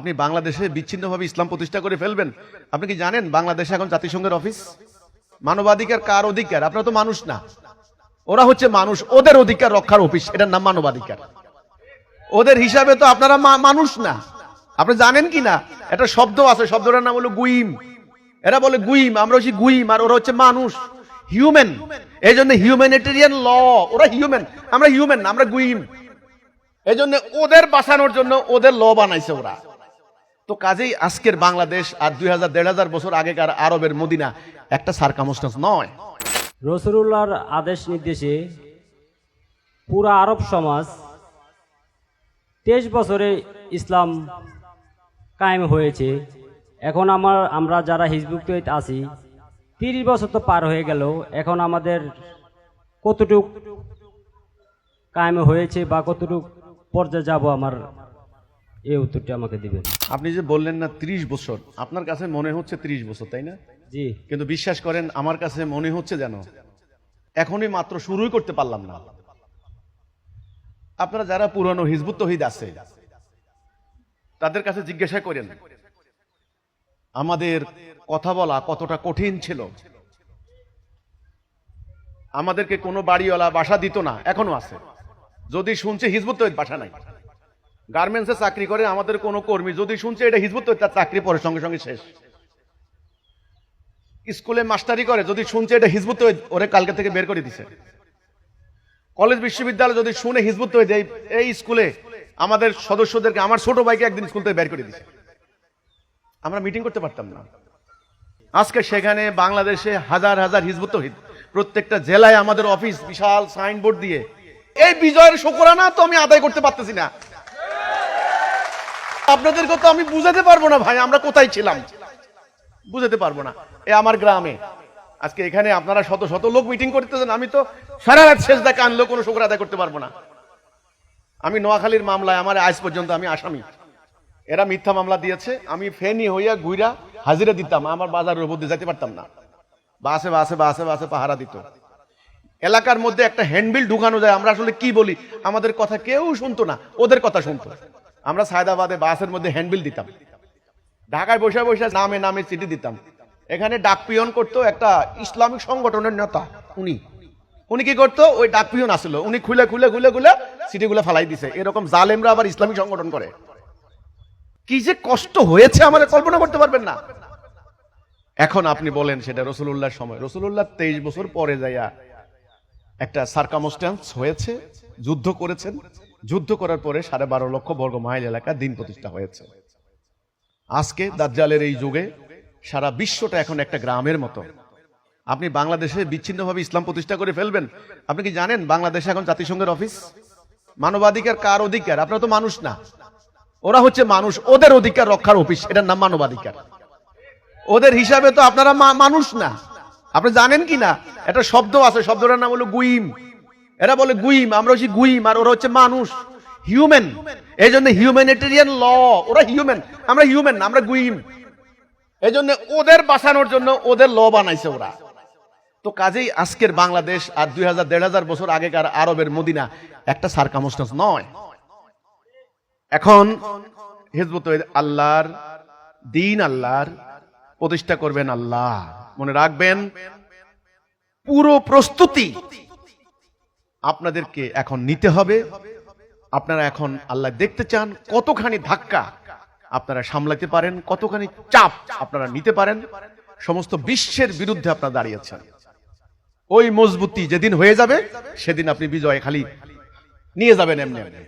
আপনি বাংলাদেশে বিচ্ছিন্নভাবে ইসলাম প্রতিষ্ঠা করে ফেলবেন। আপনি কি জানেন বাংলাদেশে এখন জাতিসংঘের অফিস? মানবাধিকার কার অধিকার? আপনারা তো মানুষ না, ওরা হচ্ছে মানুষ, ওদের অধিকার রক্ষার অফিস, এটার নাম মানবাধিকার। ওদের হিসাবে তো আপনারা মানুষ না। আপনি জানেন কি না একটা শব্দ আছে, শব্দটার নাম হলো গুইম। এরা বলে গুইম, আমরা হচ্ছি গুইম, আর ওরা হচ্ছে মানুষ, হিউম্যান। এই জন্য হিউম্যানিটেরিয়ান ল, ওরা হিউম্যান, আমরা হিউম্যান না, আমরা গুইম। এই জন্য ওদের বাঁচানোর জন্য ওদের ল বানাইছে ওরা। তো কাজেই আজকের বাংলাদেশ আর 2000-1500 বছর আগেকার আরবের মদিনা একটা সার্কামস্টেন্স নয়। রাসূলুল্লাহর আদেশ নির্দেশে পুরা আরব সমাজ 23 বছরে ইসলাম কায়েম হয়েছে। এখন আমরা যারা হিজবুত তৈরিতে আছি 30 বছর তো পার হয়ে গেল, এখন আমাদের কতটুক কায়েম হয়েছে বা কতটুক পর্যায়ে যাব, আমার এই উত্তরটি আমাকে দিবেন। আপনি যে বললেন না 30 বছর, আপনার কাছে মনে হচ্ছে 30 বছর, তাই না? জি। কিন্তু বিশ্বাস করেন আমার কাছে মনে হচ্ছে যেন এখনই মাত্র শুরুই করতে পারলাম না। আপনারা যারা পুরনো হিজবুত তৌহিদ আছে তাদের কাছে জিজ্ঞাসা করেন আমাদের কথা বলা কতটা কঠিন ছিল। আমাদেরকে কোনো বাড়িওয়ালা বাসা দিত না, এখনো আছে। যদি শুনছে হিজবুত তৌহিদ, বাসা নাই। গার্মেন্টসে চাকরি করে আমাদের কোনো কর্মী যদি শুনছে এটা হিজবুত তৌহিদ, তার চাকরি পরে সঙ্গে সঙ্গে শেষ। স্কুলে মাস্টারি করে যদি শুনছে এটা হিজবুত তৌহিদ, ওরে কালকে থেকে বের করে দিছে। কলেজ বিশ্ববিদ্যালয় যদি শুনে হিজবুত তৌহিদ, এই স্কুলে আমাদের সদস্যদেরকে, আমার ছোট ভাইকে একদিন স্কুল থেকে বের করে দিছে। আমরা মিটিং করতে পারতাম না। আজকে সেখানে বাংলাদেশে হাজার হাজার হিজবুত তৌহিদ, প্রত্যেকটা জেলায় আমাদের অফিস, বিশাল সাইনবোর্ড দিয়ে। এই বিজয়ের শুকরানা তো আমি আদায় করতে পারতেছি না। আপনাদেরকে তো আমি বুঝাতে পারবো না ভাই, আমরা কোথায় ছিলাম বুঝাতে পারবো না। আমার গ্রামে আজকে এখানে আপনারা শত শত লোক মিটিং করতেছেন, আমি তো সারা রাত সেজদা কানলেও কোনো শুকর আদায় করতে পারবো না। আমি নোয়াখালীর মামলায় আমার আজ পর্যন্ত আমি আসামি, এরা মিথ্যা মামলা দিয়েছে। আমি ফেনি হইয়া ঘুরা হাজিরা দিতাম, আমার বাজারের উপর দিয়ে যেতে পারতাম না। বাসে বাসে বাসে বাসে পাহারা দিত। এলাকার মধ্যে একটা হ্যান্ডবিল ঢুকানো যায়, আমরা আসলে কি বলি আমাদের কথা কেউ শুনতো না, ওদের কথা শুনতো। আমরা সায়দাবাদে বাসের মধ্যে হ্যান্ডবিল দিতাম, ঢাকায় বসে বসে নামে নামে চিঠি দিতাম। এখানে ডাক পিয়ন করতো একটা ইসলামিক সংগঠনের নেতা, উনি কি করতো, ওই ডাক পিয়ন আসলো, উনি খুলে খুলে খুলে খুলে চিঠিগুলো ফালাই দিছে। এরকম জালেমরা আবার ইসলামিক সংগঠন করে। কি যে কষ্ট হয়েছে আমাদের কল্পনা করতে পারবেন না। এখন আপনি বলেন সেটা রাসূলুল্লাহর সময়, রাসূলুল্লাহ 23 বছর পরে যাইয়া একটা সার্কামস্টেন্স হয়েছে, যুদ্ধ করেছেন। যুদ্ধ করার পরে 12.5 লক্ষ বর্গ মাইল এলাকা দিন প্রতিষ্ঠা হয়েছে। আজকে দাজ্জালের এই যুগে সারা বিশ্বটা এখন একটা গ্রামের মতো। আপনি বাংলাদেশে বিচ্ছিন্নভাবে ইসলাম প্রতিষ্ঠা করে ফেলবেন। আপনি কি জানেন বাংলাদেশে এখন জাতিসংঘের অফিস? মানবাধিকার কার অধিকার? আপনারা তো মানুষ না, ওরা হচ্ছে মানুষ, ওদের অধিকার রক্ষার অফিস, এটার নাম মানবাধিকার। ওদের হিসাবে তো আপনারা মানুষ না। আপনি জানেন কি না একটা শব্দ আছে, শব্দটার নাম হলো গুইম। এরা বলে গুইম, আমরা হচ্ছি গুইম, আর ওরা হচ্ছে মানুষ, হিউম্যান। এই জন্য হিউম্যানিটেরিয়ান ল, ওরা হিউম্যান, আমরা হিউম্যান না, আমরা গুইম। এই জন্য ওদের বাঁচানোর জন্য ওদের ল বানাইছে ওরা। তো কাজেই আজকের বাংলাদেশ আর 2000-1500 বছর আগেকার আরবের মদিনা একটা সার্কামস্টেন্স নয়। এখন হিজবুত তৌহিদ আল্লাহর দিন, আল্লাহর প্রতিষ্ঠা করবেন আল্লাহ। মনে রাখবেন পুরো প্রস্তুতি আপনাদেরকে এখন নিতে হবে। আপনারা এখন আল্লাহ দেখতে চান কতখানি ধাক্কা আপনারা সামলাতে পারেন, কতখানি চাপ আপনারা নিতে পারেন। সমস্ত বিশ্বের বিরুদ্ধে আপনারা দাঁড়িয়েছেন। ওই মজবুতি যেদিন হয়ে যাবে সেদিন আপনি বিজয় খালি নিয়ে যাবেন এমনি এমনি।